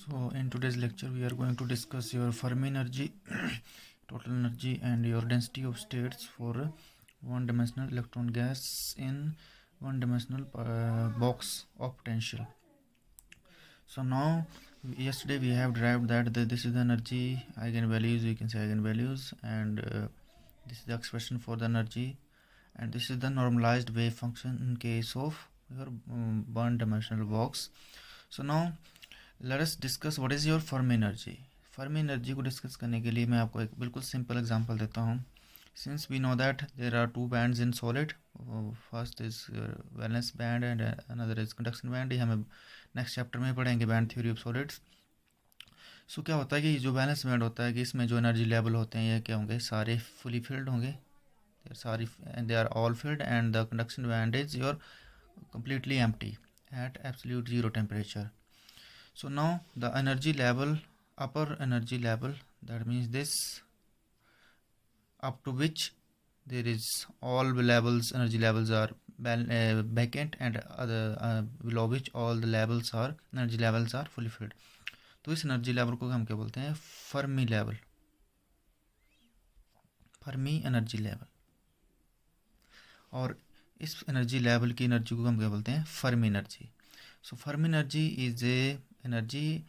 So in today's lecture we are going to discuss your Fermi energy, total energy and your density of states for one-dimensional electron gas in one-dimensional box of potential. So now yesterday we have derived that this is the energy eigenvalues, we can say eigenvalues, and this is the expression for the energy, and this is the normalized wave function in case of your one-dimensional box. So now let us discuss what is your Fermi energy. Fermi energy को discuss करने के लिए मैं आपको एक बिल्कुल simple example देता हूँ. Since we know that there are two bands in solid, first is valence band and another is conduction band. ये हमें नेक्स्ट चैप्टर में पढ़ेंगे, band theory of solids. So क्या होता है कि जो बैलेंस बैंड होता है कि इसमें जो एनर्जी लेवल होते हैं ये क्या होंगे, सारे फुली फिल्ड होंगे, सारी they are all filled, and the conduction band is your completely empty at absolute zero temperature. So now the energy level, upper energy level, that means this up to which there is all levels, energy levels are vacant, and other below which all the levels are, energy levels are fully filled. तो इस energy level को हम क्या बोलते हैं, Fermi level, Fermi energy level. और इस energy level की एनर्जी को हम क्या बोलते हैं, Fermi energy. So Fermi energy is a energy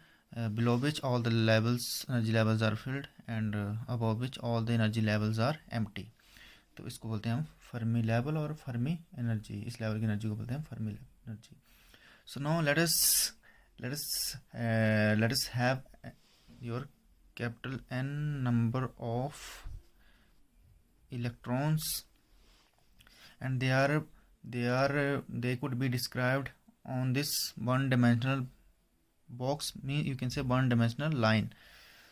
below which all the levels, energy levels are filled, and above which all the energy levels are empty. तो इसको बोलते हैं हम फर्मी लेवल और फर्मी एनर्जी. इस लेवल की energy को बोलते हैं Fermi energy. So now let us have your capital N number of electrons, and they could be described on this one dimensional box, you can say one dimensional line.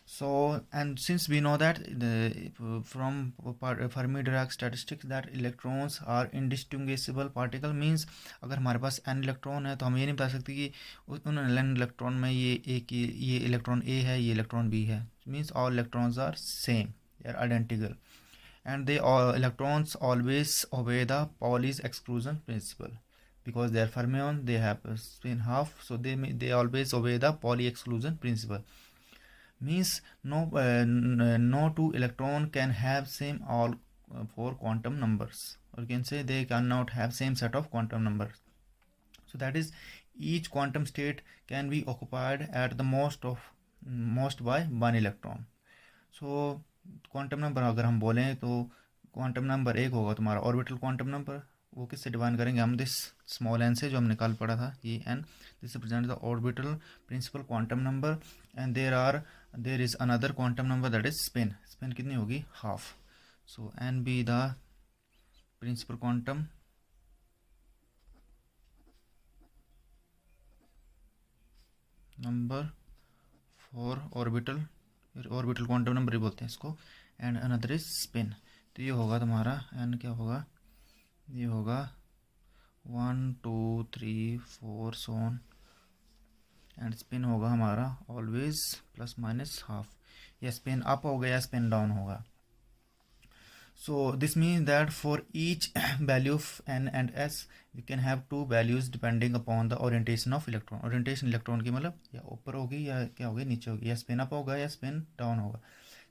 So, and since we know that from Fermi-Dirac statistics that electrons are indistinguishable particle, means अगर हमारे पास n electron है तो हम ये नहीं बता सकते कि उन n इलेक्ट्रॉन में ये इलेक्ट्रॉन A है, ये इलेक्ट्रॉन B है. means all electrons are same, they are identical, and they all electrons always obey the Pauli's exclusion principle. Because they are fermion, they have spin half, so they always obey the Pauli exclusion principle. Means no two electron can have same all four quantum numbers, or you can say they cannot have same set of quantum numbers. So that is, each quantum state can be occupied at the most by one electron. So quantum number अगर हम बोलें तो quantum number एक होगा तुम्हारा orbital quantum number. वो किससे divine करेंगे हम, दिस स्मॉल एन से, जो हमने कल पढ़ा था ये N. This represent the orbital principal quantum number, and there is another quantum number that is spin. Spin कितनी होगी, half. So N be the principal quantum number for orbital quantum number ही बोलते हैं इसको, एंड अनदर इज स्पिन. तो ये होगा तुम्हारा एन, क्या होगा, ये होगा 1 2 3 4 सोन, एंड स्पिन होगा हमारा ऑलवेज प्लस माइनस हाफ. या स्पिन अप होगा या स्पिन डाउन होगा. So this means that for each value of N and S we can have two values depending upon the orientation of electron. Orientation electron की मतलब या ऊपर होगी या क्या होगी, नीचे होगी, या स्पिन अप होगा या स्पिन डाउन होगा.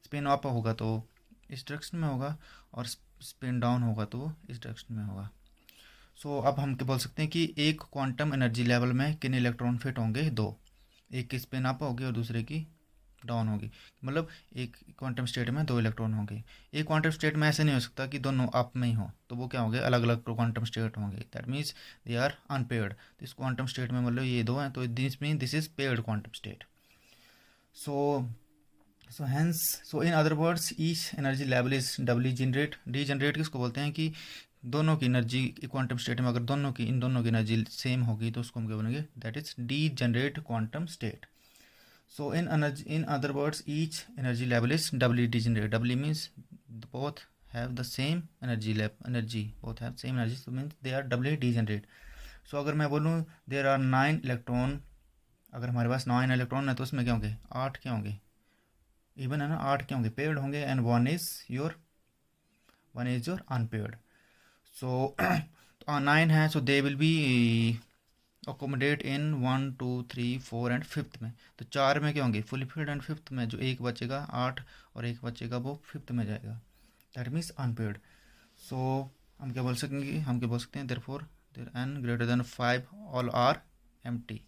स्पिन अप होगा तो इस डायरेक्शन में होगा, और स्पिन डाउन होगा तो इस डायरेक्शन में होगा. सो अब हम क्या बोल सकते हैं कि एक क्वांटम एनर्जी लेवल में कितने इलेक्ट्रॉन फिट होंगे, दो. एक की स्पिन अप होगी और दूसरे की डाउन होगी. मतलब एक क्वांटम स्टेट में दो इलेक्ट्रॉन होंगे. एक क्वांटम स्टेट में ऐसे नहीं हो सकता कि दोनों अप में ही हो, तो वो क्या होंगे, अलग अलग क्वांटम स्टेट होंगे. That means they are unpaired. इस क्वांटम स्टेट में मतलब ये दो हैं, तो this mean this is paired quantum state. So in other words each energy level is doubly degenerate किसको बोलते हैं कि दोनों की एनर्जी क्वांटम स्टेट में अगर इन दोनों की एनर्जी सेम होगी तो उसको हम क्या बोलेंगे, that is degenerate quantum state. So in other words, each energy level is doubly degenerate. Doubly means both have the same both have same energy, so means they are doubly degenerate. So अगर मैं बोलूँ there are 9 electron, अगर हमारे पास 9 electron है तो उसमें क्या होंगे, 8 क्या होंगे, इवन है ना, 8 क्या होंगे, पेयर्ड होंगे, and one is your unpaired. So 9 है, so they will be accommodate in 1 2 3 4 and fifth में। तो 4 में क्या होंगे फुली फिल्ड, एंड फिफ्थ में जो एक बचेगा 8 और एक बचेगा वो फिफ्थ में जाएगा, दैट मीन्स अनपेड। सो हम क्या बोल सकेंगे, हम क्या बोल सकते हैं, therefore there n greater than 5 all are empty.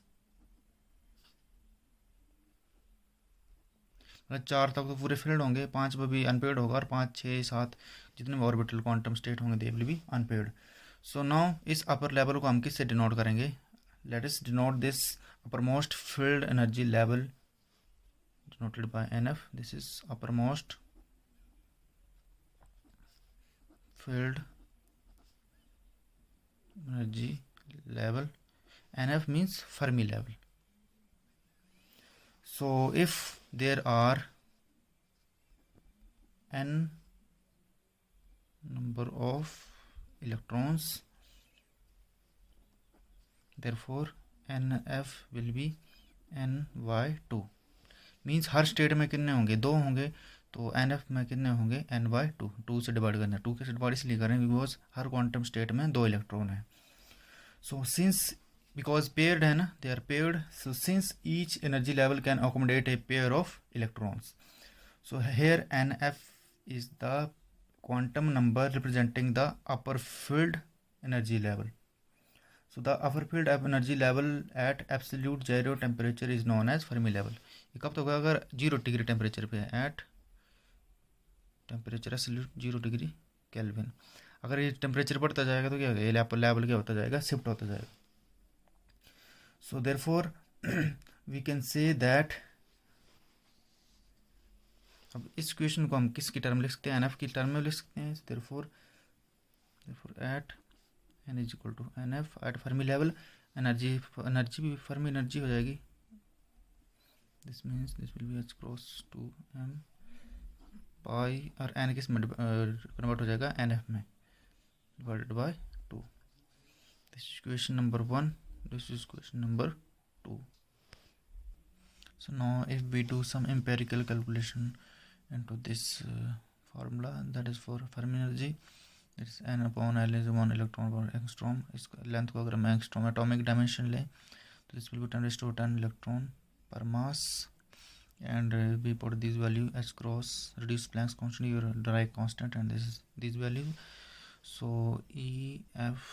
मतलब 4 तक तो पूरे फिल्ड होंगे, 5 में भी अनपेड होगा, और 5 6 7 जितने भी ऑर्बिटल क्वांटम स्टेट होंगे they will be unpaid. So now इस अपर लेवल को हम किससे डिनोट करेंगे, let us denote this uppermost filled energy level denoted by NF. This is uppermost filled energy level. NF means Fermi level. So if there are n number of electrons, therefore NF will be ny2। Means her state में कितने होंगे, 2 होंगे, तो N F में कितने होंगे n/2। 2 से divide करना है, 2 के से डिवाइड इसलिए करें बिकॉज हर क्वांटम स्टेट में 2 इलेक्ट्रॉन है। सो सिंस बिकॉज पेयर्ड है ना, they are paired, so since each energy level can accommodate a pair of electrons, so here n F is the quantum number representing the upper filled energy level. So the upper field of energy level at absolute zero temperature is known as Fermi level। ये कब तक होगा, अगर 0 degree temperature पे है, at temperature absolute 0 degree kelvin. अगर ये temperature बढ़ता जाएगा तो क्या होगा, ये लेवल क्या होता जाएगा, शिफ्ट होता जाएगा। So therefore we can say that, अब इस क्वेश्चन को हम किसकी टर्म लिख सकते हैं, एन एफ की टर्म में लिख सकते हैं। Therefore at n is equal to N F at Fermi level, energy भी फर्मी एनर्जी हो जाएगी। This means this will be H cross two M pi, और एन किस में कन्वर्ट हो जाएगा, एन एफ में divided by 2। This is question number 1, this is question number 2। So now if we do some empirical calculation into this formula, that is for Fermi energy, that is n upon L is 1 electron per angstrom। इस length को अगर हम angstrom atomic dimension लें तो this will be 10⁻10 electron per mass, and we put this value h cross reduce Planck's constant, your Dirac constant, and this value. So EF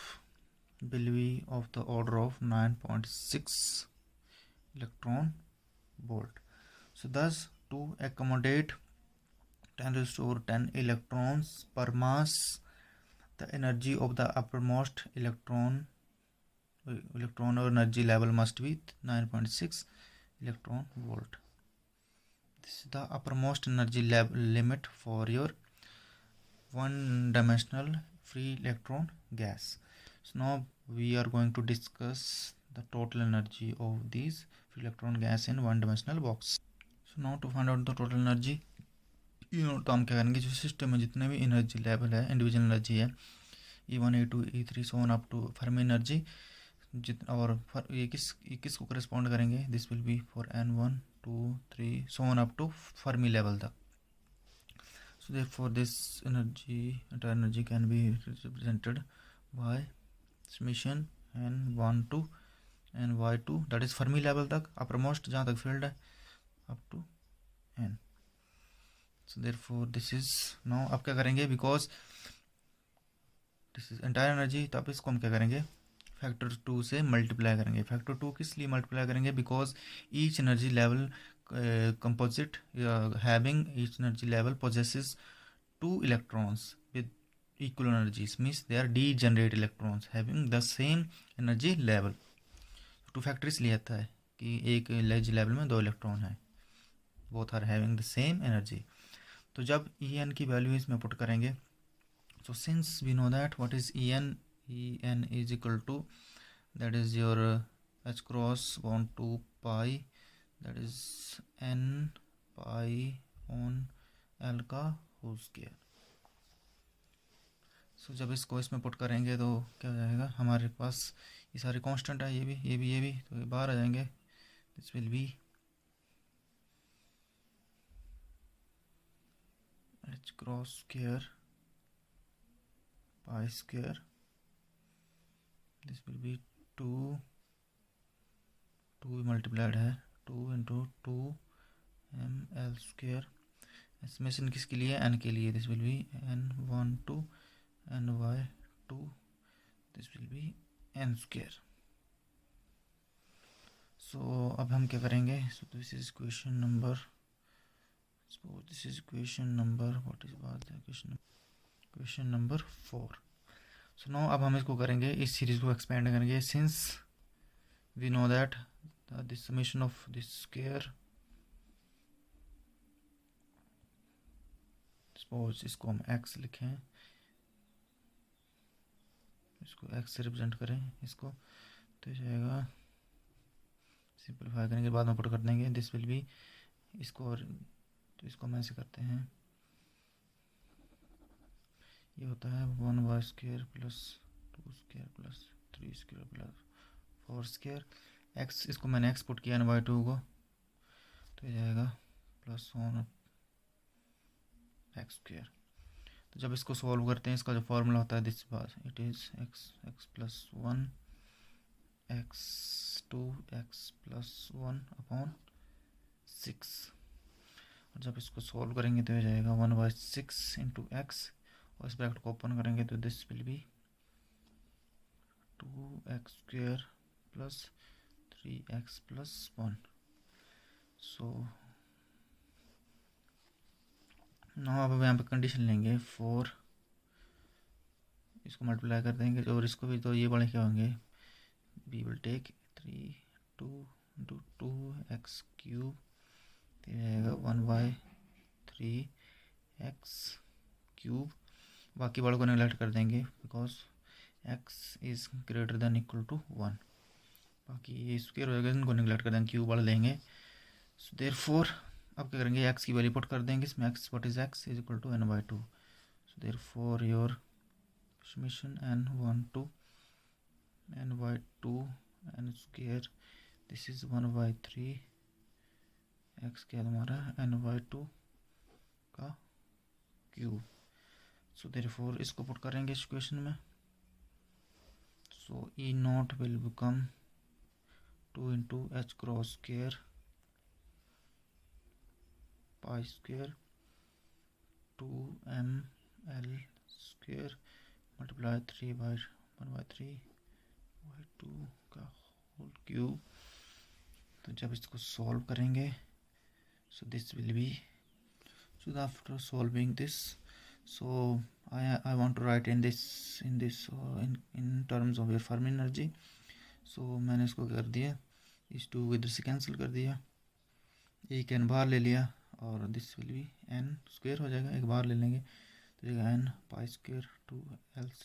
will be of the order of 9.6 electron volt। So thus to accommodate 10⁻10 electrons per mass, the energy of the uppermost electron or energy level must be 9.6 electron volt। This is the uppermost energy limit for your one dimensional free electron gas। So now we are going to discuss the total energy of these free electron gas in one dimensional box। So now to find out the total energy, तो हम क्या करेंगे, जो system में जितने भी energy level है, individual energy है, E1 E2 E3 so on up to Fermi energy, और ये किस को करस्पॉन्ड करेंगे, this will be for n1 2 3 so on up to Fermi level तक। So therefore this energy, entire energy can be represented by summation n1 to ny2, that is Fermi level तक, upper most जहाँ तक filled है up to n। So therefore this is, now अब क्या करेंगे, because this is entire energy, तो अब इसको हम क्या करेंगे, फैक्टर 2 से मल्टीप्लाई करेंगे। फैक्टर 2 किस लिए मल्टीप्लाई करेंगे, because each energy level composite having each energy level possesses 2 electrons with equal energies, means they are degenerate electrons having the same energy level। 2 factor इसलिए आता है कि एक एनर्जी लेवल में 2 इलेक्ट्रॉन है, both are having the same energy. तो जब En की वैल्यू इसमें पुट करेंगे, so since we know that what is En is equal to, that is your h cross 1 2 pi, that is n pi on l का whole square. सो जब इसको इसमें put करेंगे तो क्या हो जाएगा, हमारे पास ये सारे कांस्टेंट है, ये भी तो ये बाहर आ जाएंगे। This will B h cross square pi square, this will be 2 2 multiplied है 2 इंटू 2ml²। समेशन किसके लिए? n के लिए। This will be n1 to ny2, this will be n²। So अब हम क्या करेंगे? So this is question number, this is question number, what is question number 4। So now अब हम इसको करेंगे, इस सीरीज को एक्सपेंड करेंगे। Since we know that this summation of this square, suppose इसको हम x लिखें, इसको x से रिप्रेजेंट करें इसको, तो जाएगा, सिंपलीफाई करेंगे बाद में पुट कर देंगे। दिस विल बी, इसको और तो इसको हम ऐसे करते हैं, ये होता है 1y² plus 2² plus 3² plus 4²। x, इसको मैंने x पुट किया ny2 को, तो ये जाएगा प्लस 1 x²। तो जब इसको सॉल्व करते हैं, इसका जो फॉर्मूला होता है this bar, it is x plus 1 x2 x plus 1 upon 6। और जब इसको सॉल्व करेंगे तो ये जाएगा 1/6 इंटू एक्स, और इस ब्रैकेट को ओपन करेंगे तो this will B 2x² plus 3x plus 1। So now अब यहाँ पे कंडीशन लेंगे 4, इसको मल्टीप्लाई कर देंगे और इसको भी, तो ये बड़े क्या होंगे, we will take 2 into 2x³ तो जाएगा 1/3x³। बाकी बड़ों को नेगलेक्ट कर देंगे because x is greater than equal to 1। बाकी ये स्क्वायर हो जाएगा, इनको नेगलेक्ट कर देंगे, क्यूब बढ़ लेंगे। सो देयरफॉर अब क्या करेंगे, x की वैल्यू पुट कर देंगे इसमें, x what is x is equal to n/2। So therefore your summation n1 to n/2 n², this is 1/3 x क्या हमारा n/2 का क्यूब। सो देयरफॉर इसको पुट करेंगे इस इक्वेशन में। So E0 will become 2 into h cross square π² 2ml² multiply 3/1/3/2 का whole cube. तो जब इसको सॉल्व करेंगे, so this will be, so after solving this, so I want to write in this in terms of your Fermi energy। so मैंने इसको कर दिया, इस 2 इधर से कैंसिल कर दिया, एक n बाहर ले लिया और दिस विल बी n² हो जाएगा, एक बाहर ले लेंगे तो जाएगा n π²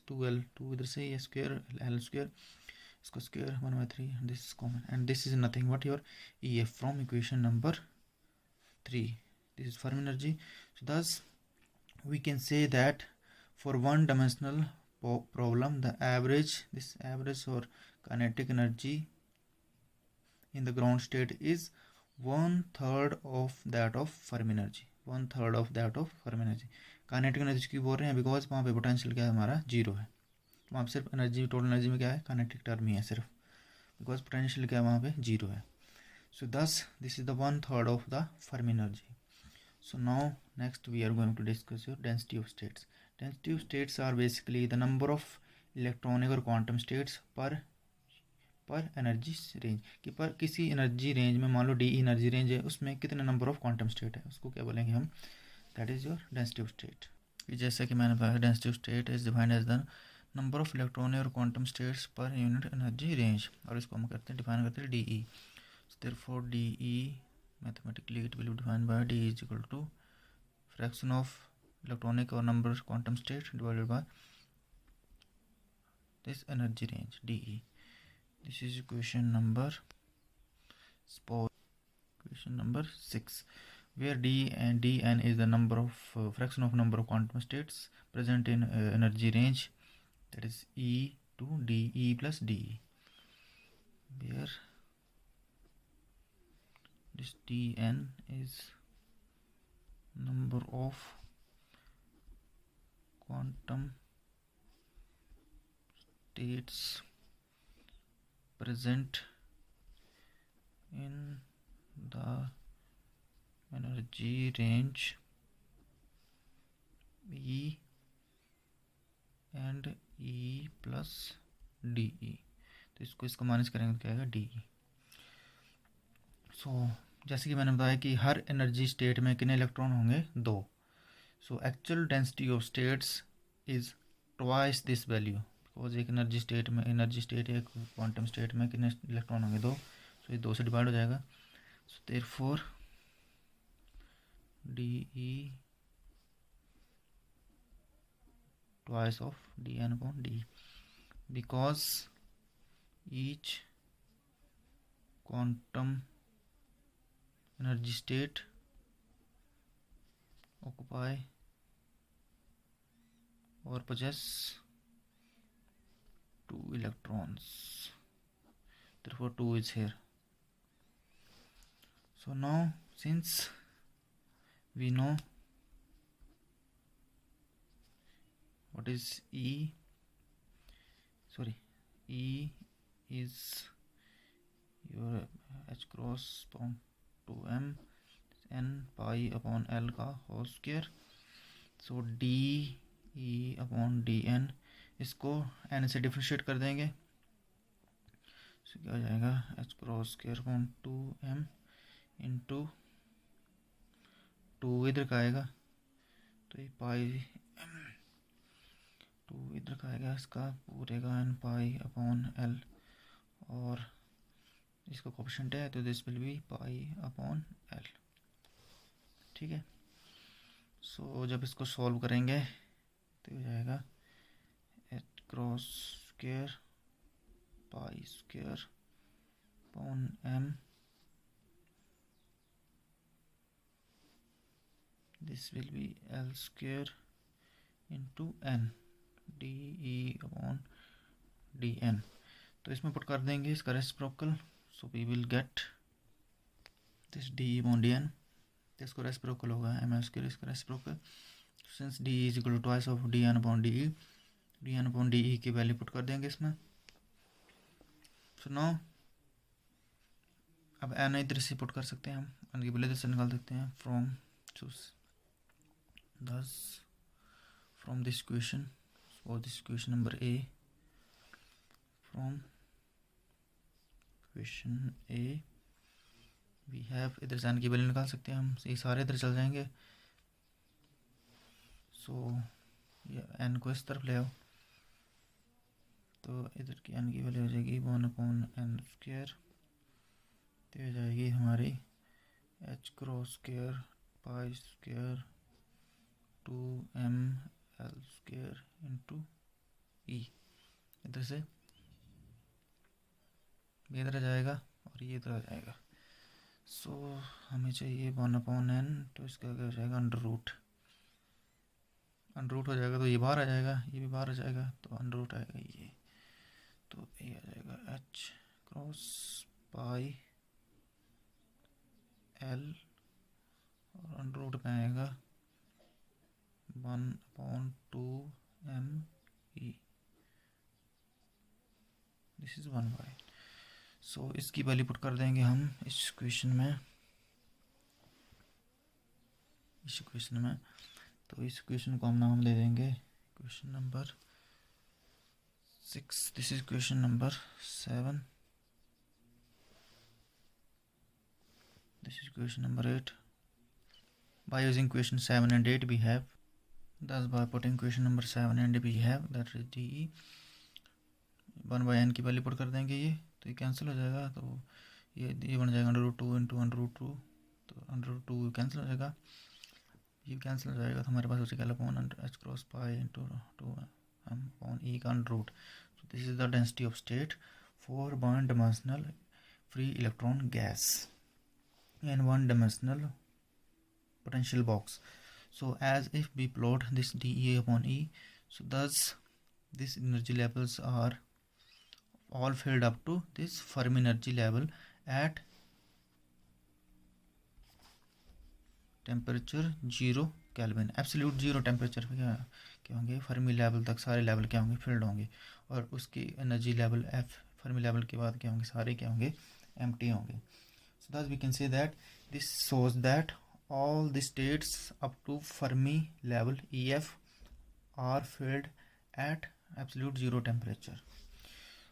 2l 2 इधर से ये स्क्वायर l², इसको square 1/3, this is common and this is nothing but your EF from equation number 3। This is Fermi energy. So thus we can say that for one dimensional problem, the average, this average or kinetic energy in the ground state is 1/3 of that of Fermi energy, 1/3 of that of Fermi energy। kinetic energy क्यों बोल रहे हैं? Because वहाँ पे potential क्या है हमारा, zero है, वहाँ पे सिर्फ एनर्जी, टोटल एनर्जी में क्या है, काइनेटिक टर्म ही है सिर्फ, बिकॉज पोटेंशियल क्या है वहाँ पे, जीरो है। सो दस this is the 1/3 of the Fermi energy। So now next we are going to discuss your density of states। density of states are basically the number of electronic or quantum states per energy range, कि पर किसी energy range में, मान लो D energy range है, उसमें कितने number of quantum state है, उसको क्या बोलेंगे हम, that is your density of state. जैसा कि मैंने बताया, density of state is defined as the number of electronic or quantum states per unit energy range, और इसको हम करते हैं, डिफाइन करते हैं DE। Therefore DE mathematically it will be defined by D is equal to fraction of electronic or number of quantum states divided by this energy range DE। this is equation number 6, where D and Dn is the number of fraction of number of quantum states present in energy range, that is E to DE plus DE, where this Dn is number of quantum states present in the energy range E and E plus DE। तो इसको इसका minus करेंगे तो क्या आएगा DE। सो जैसे कि मैंने बताया कि हर एनर्जी स्टेट में कितने इलेक्ट्रॉन होंगे, 2। So actual density of states is twice this value, because एक एनर्जी स्टेट एक क्वांटम स्टेट में कितने इलेक्ट्रॉन होंगे, 2। सो ये 2 से डिवाइड हो जाएगा। So therefore DE twice of dN upon DE, because each quantum energy state occupy or possess 2 electrons, therefore 2 is here. So now since we know what is E is your h cross upon 2m n pi upon l का whole square. So D E upon D N, इसको n से differentiate कर देंगे। सो क्या हो जाएगा, h cross square upon 2m into 2 इधर का आएगा, तो ये पाई 2 इधर का आएगा, इसका पूरे का n पाई अपॉन l, और इसका कोएफिशिएंट है तो this will B pi upon l। ठीक है। सो जब इसको सॉल्व करेंगे तो हो जाएगा h cross square pi square upon m, this will be l square into n D E upon D N. तो इसमें पुट कर देंगे इसका reciprocal, so we will get this D E upon D N, इसको reciprocal होगा M L square, इसका reciprocal. Since D is equal to twice of D N upon D N upon D E की value put कर देंगे इसमें। So no अब N इधर से पुट कर सकते हैं हम, एन की वैल्यू इधर से निकाल सकते हैं फ्रॉम चूज दस फ्रॉम दिस इक्वेशन, और this equation number A, from equation A V have, इधर से एन की वैल्यू निकाल सकते हैं हम, ये सारे इधर चल जाएंगे। सो ये एन को इस तरफ ले आओ, तो इधर की एन की वैल्यू हो जाएगी 1/n स्क्वायर, तो हो जाएगी हमारी h cross square pi square 2m l square into E. इधर से ये इधर आ जाएगा और ये इधर आ जाएगा। सो हमें चाहिए 1/n, तो इसका क्या हो जाएगा, अंडर रूट हो जाएगा, तो ये बाहर आ जाएगा, ये भी बाहर आ जाएगा, तो अंडर रूट आएगा ये, तो ये आ जाएगा h क्रॉस पाई l, और अंडर रूट में आएगा 1/2m e, दिस इज 1/। सो इसकी वैल्यू पुट कर देंगे हम इस इक्वेशन में, तो इस इक्वेशन को हम नाम दे देंगे equation number 6, this is equation number 7, this is equation number 8. By using equation 7 and 8 we have, thus by putting equation number 7 and we have that is DE 1/n की वैल्यू पुट कर देंगे, ये तो ये कैंसिल हो जाएगा, तो ये बन जाएगा √2 इंटू √2, तो √2 कैंसिल हो जाएगा, ये कैंसिल हो जाएगा, तो हमारे पास हो जाएगा upon h cross pi into 2m upon e का under root. So this is the density of state for one dimensional free electron gas in one dimensional potential box. So as if we plot this dE upon E, so thus these energy levels are all filled up to this Fermi energy level at temperature 0 Kelvin, absolute 0 temperature पे क्या होंगे, Fermi level तक सारे level क्या होंगे, field होंगे, और उसकी energy level F Fermi level के बाद क्या होंगे, सारे क्या होंगे, एम्प्टी होंगे। So thus we can say that this shows that all the states up to Fermi level EF are filled at absolute zero temperature.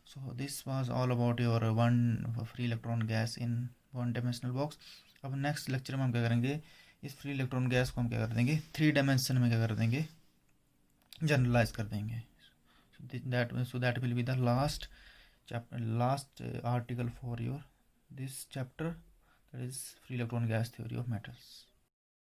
So this was all about your one free electron gas in one dimensional box. अब next lecture में हम क्या करेंगे, इस free electron gas को हम क्या कर देंगे, 3 डायमेंशन में क्या कर देंगे, जनरलाइज कर देंगे. So that will be the last chapter, last article for your this chapter, that is free electron gas theory of metals.